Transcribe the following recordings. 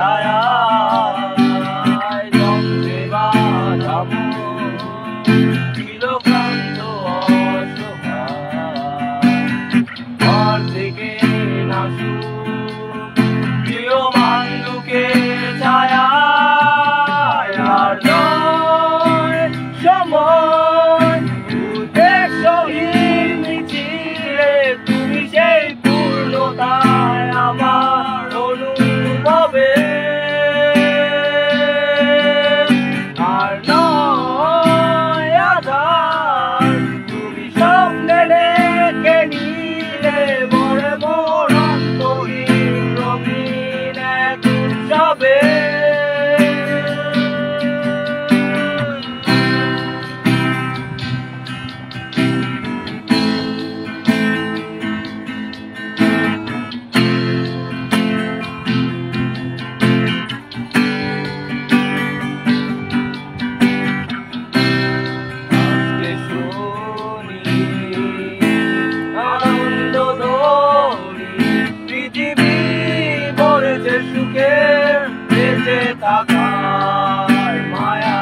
ছায়ায় যন্ত্রে বাঁধা মন ছিল ক্লান্ত অসহায়। অর্ধেকে নাসুক প্রিয় মান্ডুকে ছায়ায় আর নয় সময় উদ্দেশ্যহীন মিছিলে তুমি সেই পূর্ণতায় আমার অনুভবে আর নয় আধার তুমি স্বপ্নে রেখে নিলে বড় বড় অন্তহীন রঙিন এক উৎসবে। সুখে বেঁচে থাকার মায়া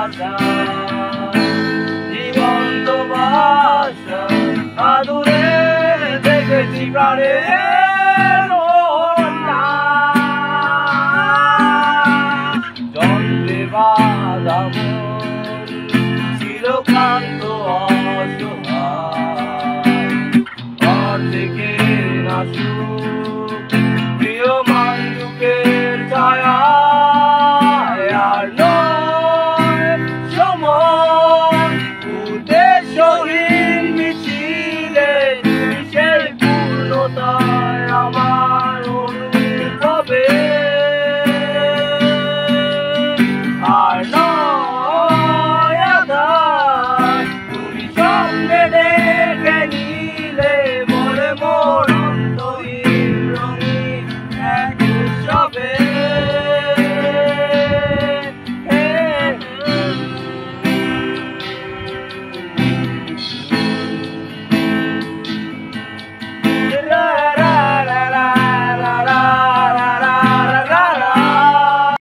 আশা জীবন্ত ভাষা আদুরে দেখেছি প্রাণে যন্ত্রে বাঁধা মন ছিল ক্লান্ত অসহায়। থেকে নাসুক